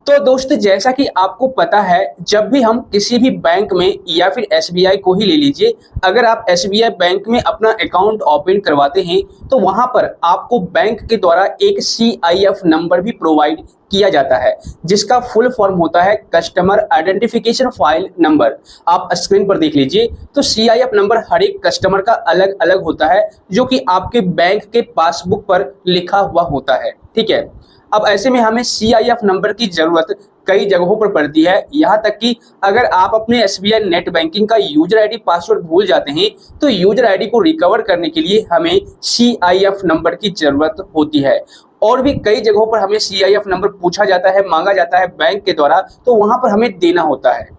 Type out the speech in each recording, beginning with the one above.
तो दोस्त जैसा कि आपको पता है, जब भी हम किसी भी बैंक में या फिर एसबीआई को ही ले लीजिए, अगर आप एसबीआई बैंक में अपना अकाउंट ओपन करवाते हैं तो वहां पर आपको बैंक के द्वारा एक सीआईएफ नंबर भी प्रोवाइड किया जाता है, जिसका फुल फॉर्म होता है कस्टमर आइडेंटिफिकेशन फाइल नंबर। आप स्क्रीन पर देख लीजिए, तो सीआईएफ नंबर हर एक कस्टमर का अलग अलग होता है, जो कि आपके बैंक के पासबुक पर लिखा हुआ होता है। ठीक है, अब ऐसे में हमें सीआईएफ नंबर की जरूरत कई जगहों पर पड़ती है। यहाँ तक कि अगर आप अपने एसबीआई नेट बैंकिंग का यूजर आईडी पासवर्ड भूल जाते हैं तो यूजर आईडी को रिकवर करने के लिए हमें सीआईएफ नंबर की जरूरत होती है। और भी कई जगहों पर हमें सीआईएफ नंबर पूछा जाता है, मांगा जाता है बैंक के द्वारा, तो वहां पर हमें देना होता है।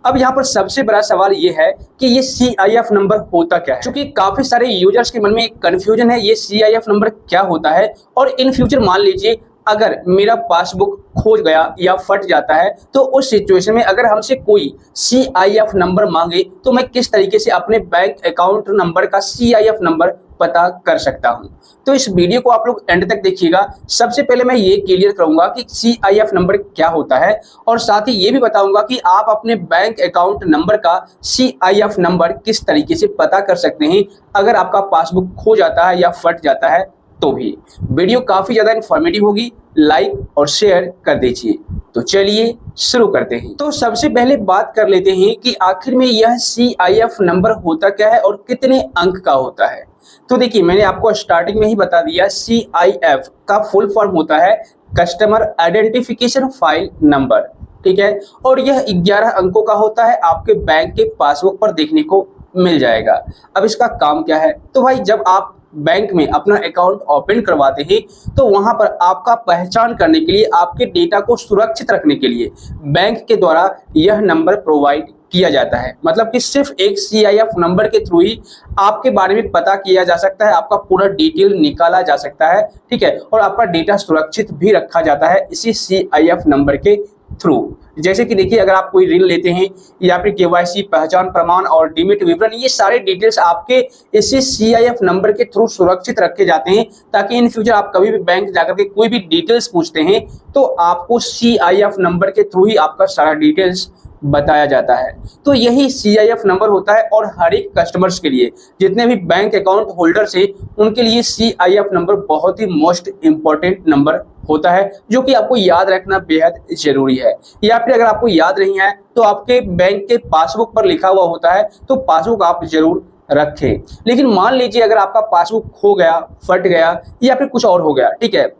अब यहाँ पर सबसे बड़ा सवाल ये है कि ये सीआईएफ नंबर होता क्या है, क्योंकि काफी सारे यूजर्स के मन में एक कंफ्यूजन है, ये सीआईएफ नंबर क्या होता है। और इन फ्यूचर मान लीजिए अगर मेरा पासबुक खो गया या फट जाता है, तो उस सिचुएशन में अगर हमसे कोई सीआईएफ नंबर मांगे तो मैं किस तरीके से अपने बैंक अकाउंट नंबर का सीआईएफ नंबर पता कर सकता हूं। तो इस वीडियो को आप लोग एंड तक देखिएगा। सबसे पहले मैं ये क्लियर करूंगा कि सीआईएफ नंबर क्या होता है, और साथ ही ये भी बताऊंगा कि आप अपने बैंक अकाउंट नंबर का सीआईएफ नंबर किस तरीके से पता कर सकते हैं अगर आपका पासबुक खो जाता है या फट जाता है। तो भी वीडियो काफी ज्यादा इन्फॉर्मेटिव होगी, लाइक और शेयर कर दीजिए। तो चलिए शुरू करते हैं। तो सबसे पहले बात कर लेते हैं कि आखिर में यह सीआईएफ नंबर होता क्या है और कितने अंक का होता है। तो देखिए, मैंने आपको स्टार्टिंग में ही बता दिया, सीआईएफ का फुल फॉर्म होता है कस्टमर आइडेंटिफिकेशन फाइल नंबर। ठीक है, और यह 11 अंकों का होता है, आपके बैंक के पासबुक पर देखने को मिल जाएगा। अब इसका काम क्या है, तो भाई जब आप बैंक में अपना अकाउंट ओपन करवाते हैं तो वहां पर आपका पहचान करने के लिए, आपके डेटा को सुरक्षित रखने के लिए बैंक के द्वारा यह नंबर प्रोवाइड किया जाता है। मतलब कि सिर्फ एक सीआईएफ नंबर के थ्रू ही आपके बारे में पता किया जा सकता है, आपका पूरा डिटेल निकाला जा सकता है। ठीक है, और आपका डेटा सुरक्षित भी रखा जाता है इसी सीआईएफ नंबर के थ्रू। जैसे कि देखिए, अगर आप कोई ऋण लेते हैं या फिर केवाईसी, पहचान प्रमाण और डीमिट विवरण, ये सारे डिटेल्स आपके इसी सीआईएफ नंबर के थ्रू सुरक्षित रखे जाते हैं, ताकि इन फ्यूचर आप कभी भी बैंक जाकर के कोई भी डिटेल्स पूछते हैं तो आपको सीआईएफ नंबर के थ्रू ही आपका सारा डिटेल्स बताया जाता है। तो यही सीआईएफ नंबर होता है, और हर एक कस्टमर्स के लिए, जितने भी बैंक अकाउंट होल्डर्स हैं, उनके लिए सीआईएफ नंबर बहुत ही मोस्ट इंपॉर्टेंट नंबर होता है, जो कि आपको याद रखना बेहद जरूरी है। या फिर अगर आपको याद नहीं है तो आपके बैंक के पासबुक पर लिखा हुआ होता है, तो पासबुक आप जरूर रखें। लेकिन मान लीजिए अगर आपका पासबुक खो गया, फट गया या फिर कुछ और हो गया, ठीक है,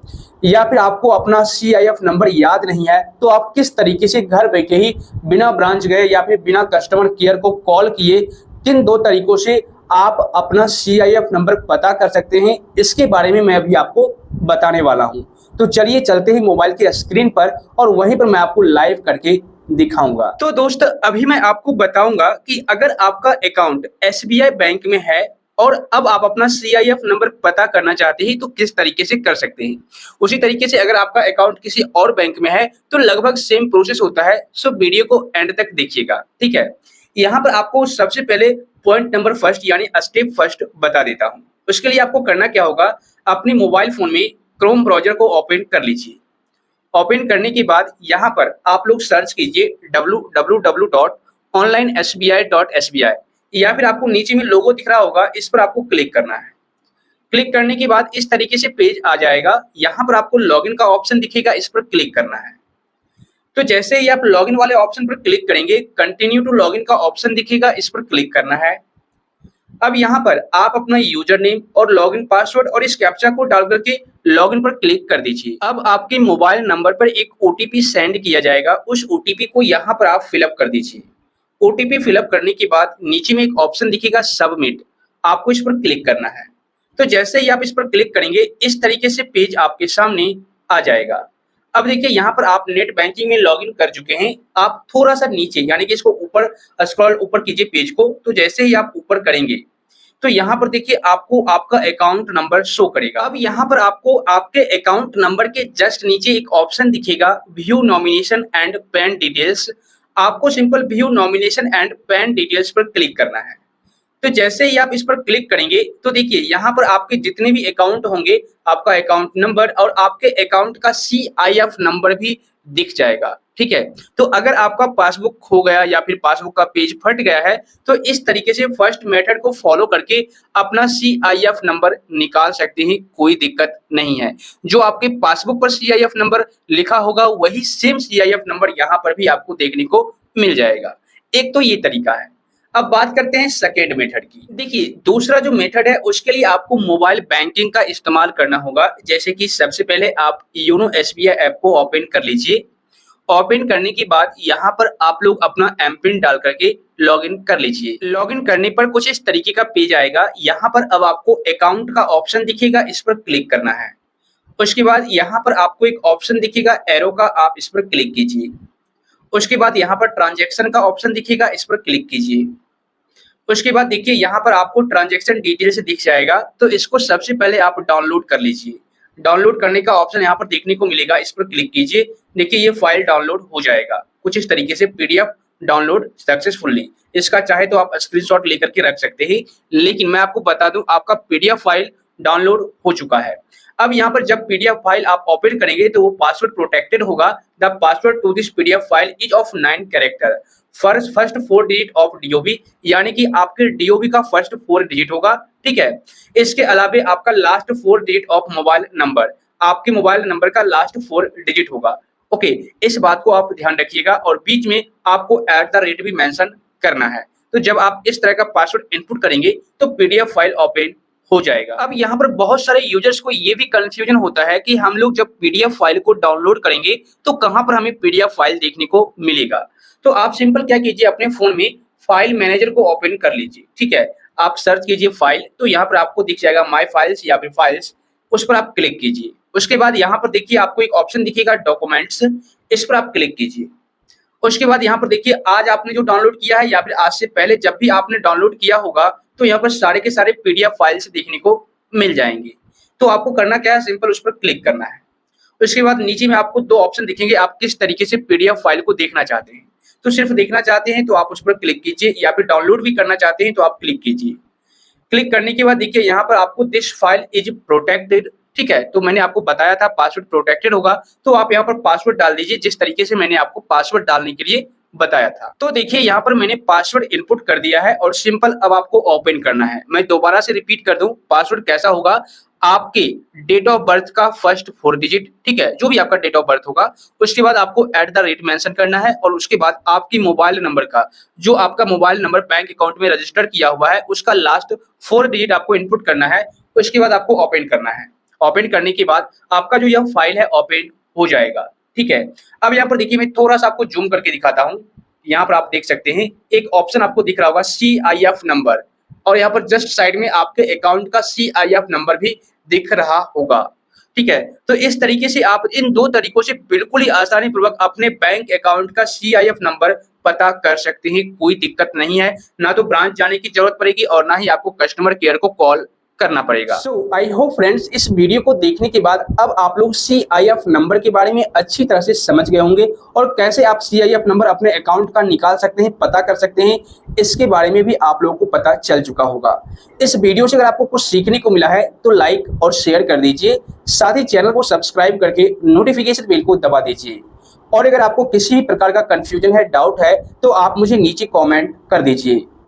या फिर आपको अपना सीआईएफ नंबर याद नहीं है, तो आप किस तरीके से घर बैठे ही बिना ब्रांच गए या फिर बिना कस्टमर केयर को कॉल किए, किन 2 तरीकों से आप अपना सीआईएफ नंबर पता कर सकते हैं, इसके बारे में मैं अभी आपको बताने वाला हूं। तो चलिए चलते हैं मोबाइल की स्क्रीन पर, और वहीं पर मैं आपको लाइव करके दिखाऊंगा। तो दोस्त, अभी मैं आपको बताऊंगा कि अगर आपका अकाउंट एसबीआई बैंक में है और अब आप अपना सीआईएफ नंबर पता करना चाहते हैं तो किस तरीके से कर सकते हैं। उसी तरीके से अगर आपका अकाउंट किसी और बैंक में है तो लगभग सेम प्रोसेस होता है। सो वीडियो को एंड तक देखिएगा। ठीक है, यहाँ पर आपको सबसे पहले पॉइंट नंबर फर्स्ट यानी स्टेप फर्स्ट बता देता हूँ। उसके लिए आपको करना क्या होगा, अपने मोबाइल फोन में क्रोम ब्राउजर को ओपन कर लीजिए। ओपन करने के बाद यहाँ पर आप लोग सर्च कीजिए www.onlinesbi.sbi, या फिर आपको नीचे में लोगो दिख रहा होगा, इस पर आपको क्लिक करना है। क्लिक करने के बाद इस तरीके से पेज आ जाएगा। यहाँ पर आपको लॉगिन का ऑप्शन दिखेगा, इस पर क्लिक करना है। तो जैसे ही आप लॉगिन वाले ऑप्शन पर क्लिक करेंगे, कंटिन्यू टू लॉगिन का ऑप्शन दिखेगा, इस पर क्लिक करना है। अब यहाँ पर आप अपना यूजर नेम और लॉगिन पासवर्ड और इस कैप्चा को डाल करके लॉगिन पर क्लिक कर दीजिए। अब आपके मोबाइल नंबर पर एक ओटीपी सेंड किया जाएगा, उस ओटीपी को यहाँ पर आप फिलअप कर दीजिए। ओटीपी फिलअप करने के बाद नीचे में एक ऑप्शन दिखेगा सबमिट, आपको इस पर क्लिक करना है। तो जैसे ही आप इस पर क्लिक करेंगे, इस तरीके से पेज आपके सामने आ जाएगा। अब देखिए, यहाँ पर आप नेट बैंकिंग में लॉगिन कर चुके हैं। आप थोड़ा सा नीचे यानी कि इसको ऊपर स्क्रॉल ऊपर कीजिए पेज को। तो जैसे ही आप ऊपर करेंगे तो यहाँ पर देखिए आपको आपका अकाउंट नंबर शो करेगा। अब यहाँ पर आपको आपके अकाउंट नंबर के जस्ट नीचे एक ऑप्शन दिखेगा, view nomination and PAN details. आपको simple view nomination and PAN details पर क्लिक करना है। तो जैसे ही आप इस पर क्लिक करेंगे तो देखिए यहाँ पर आपके जितने भी अकाउंट होंगे, आपका अकाउंट नंबर और आपके अकाउंट का सीआईएफ नंबर भी दिख जाएगा। ठीक है, तो अगर आपका पासबुक खो गया या फिर पासबुक का पेज फट गया है तो इस तरीके से फर्स्ट मेथड को फॉलो करके अपना CIF नंबर निकाल सकते हैं, कोई दिक्कत नहीं है। जो आपके पासबुक पर CIF नंबर लिखा होगा वही सेम CIF नंबर यहाँ पर भी आपको देखने को मिल जाएगा। एक तो ये तरीका है। अब बात करते हैं सेकेंड मेथड की। देखिए, दूसरा जो मेथड है उसके लिए आपको मोबाइल बैंकिंग का इस्तेमाल करना होगा। जैसे कि सबसे पहले आप योनो SBI ऐप को ओपन कर लीजिए। ओपन करने के बाद यहाँ पर आप लोग अपना एमपिन डाल करके लॉगिन कर लीजिए। लॉगिन करने पर कुछ इस तरीके का पेज आएगा। यहाँ पर अब आपको अकाउंट का ऑप्शन दिखेगा, इस पर क्लिक करना है। उसके बाद यहाँ पर आपको एक ऑप्शन दिखेगा एरो का, आप इस पर क्लिक कीजिए। उसके बाद यहाँ पर ट्रांजैक्शन का ऑप्शन दिखेगा, इस पर क्लिक कीजिए। उसके बाद देखिए यहाँ पर आपको ट्रांजैक्शन डिटेल्स दिख जाएगा, तो इसको सबसे पहले आप डाउनलोड कर लीजिए। डाउनलोड करने का ऑप्शन यहाँ पर देखने को मिलेगा, इस पर क्लिक कीजिए। देखिए ये फाइल डाउनलोड हो जाएगा कुछ इस तरीके से, PDF डाउनलोड सक्सेसफुली। इसका चाहे तो आप स्क्रीनशॉट लेकर के रख सकते हैं, लेकिन मैं आपको बता दूं आपका PDF फाइल डाउनलोड हो चुका है। अब यहाँ पर जब PDF फाइल आप ओपन करेंगे तो वो पासवर्ड प्रोटेक्टेड होगा। The password to this PDF file is of 9 character, first 4 digit of DOB, यानी कि आपके DOB का फर्स्ट 4 डिजिट होगा। ठीक है, इसके अलावा आपका last 4 digit of mobile number, आपके मोबाइल नंबर का लास्ट 4 डिजिट होगा। ओके, इस बात को आप ध्यान रखिएगा और बीच में आपको @ भी मेंशन करना है। तो जब आप इस तरह का पासवर्ड इनपुट करेंगे तो PDF फाइल ओपन हो जाएगा। अब यहाँ पर बहुत सारे यूजर्स को ये भी कंफ्यूजन होता है कि हम लोग जब PDF फाइल को डाउनलोड करेंगे तो कहाँ पर हमें PDF फाइल देखने को मिलेगा। तो आप सिंपल क्या कीजिए, अपने फोन में फाइल मैनेजर को ओपन कर लीजिए। ठीक है, आप सर्च कीजिए फाइल, तो यहाँ पर आपको दिख जाएगा माय फाइल्स या फिर फाइल्स, उस पर आप क्लिक कीजिए। उसके बाद यहाँ पर देखिए आपको एक ऑप्शन दिखेगा डॉक्यूमेंट्स, इस पर आप क्लिक कीजिए। उसके बाद यहाँ पर देखिए आज आपने जो डाउनलोड किया है या फिर आज से पहले जब भी आपने डाउनलोड किया होगा तो यहाँ पर सारे के सारे PDF फाइल्स देखने को मिल जाएंगे। तो आपको करना क्या है, सिंपल उस पर क्लिक करना है। उसके बाद नीचे में आपको 2 ऑप्शन दिखेंगे, आप किस तरीके से PDF फाइल को देखना चाहते हैं। तो सिर्फ देखना चाहते हैं तो आप उस पर क्लिक कीजिए, या फिर डाउनलोड भी करना चाहते हैं तो आप क्लिक कीजिए। क्लिक करने के बाद देखिए यहाँ पर आपको दिस फाइल इज प्रोटेक्टेड। ठीक है, तो मैंने आपको बताया था पासवर्ड प्रोटेक्टेड होगा, तो आप यहाँ पर पासवर्ड डाल दीजिए जिस तरीके से मैंने आपको पासवर्ड डालने के लिए बताया था। तो देखिए यहाँ पर मैंने पासवर्ड इनपुट कर दिया है और सिंपल अब आपको ओपन करना है। मैं दोबारा से रिपीट कर दूं, पासवर्ड कैसा होगा, आपके डेट ऑफ बर्थ का फर्स्ट 4 डिजिट, ठीक है, जो भी आपका डेट ऑफ बर्थ होगा, उसके बाद आपको @ मेंशन करना है और उसके बाद आपकी मोबाइल नंबर का, जो आपका मोबाइल नंबर बैंक अकाउंट में रजिस्टर किया हुआ है, उसका लास्ट 4 डिजिट आपको इनपुट करना है। उसके बाद आपको ओपन करना है। ओपन करने के बाद आपका जो यह फाइल है ओपन हो जाएगा। ठीक है, अब यहाँ पर देखिए मैं थोड़ा सा आपको जूम करके दिखाता हूँ। यहाँ पर आप देख सकते हैं एक ऑप्शन आपको दिख रहा होगा CIF नंबर, और यहाँ पर जस्ट साइड में आपके अकाउंट का CIF नंबर भी दिख रहा होगा। ठीक है, तो इस तरीके से आप इन 2 तरीकों से बिल्कुल ही आसानी पूर्वक अपने बैंक अकाउंट का CIF नंबर पता कर सकते हैं। कोई दिक्कत नहीं है, ना तो ब्रांच जाने की जरूरत पड़ेगी और ना ही आपको कस्टमर केयर को कॉल करना पड़ेगा। सो आई होप फ्रेंड्स इस वीडियो को देखने के बाद अब आप लोग CIF नंबर के बारे में अच्छी तरह से समझ गए होंगे और कैसे आप CIF नंबर अपने अकाउंट का निकाल सकते हैं, पता कर सकते हैं, इसके बारे में भी आप लोगों को पता चल चुका होगा। इस वीडियो से अगर आपको कुछ सीखने को मिला है तो लाइक और शेयर कर दीजिए, साथ ही चैनल को सब्सक्राइब करके नोटिफिकेशन बेल को दबा दीजिए। और अगर आपको किसी भी प्रकार का कंफ्यूजन है, डाउट है, तो आप मुझे नीचे कॉमेंट कर दीजिए।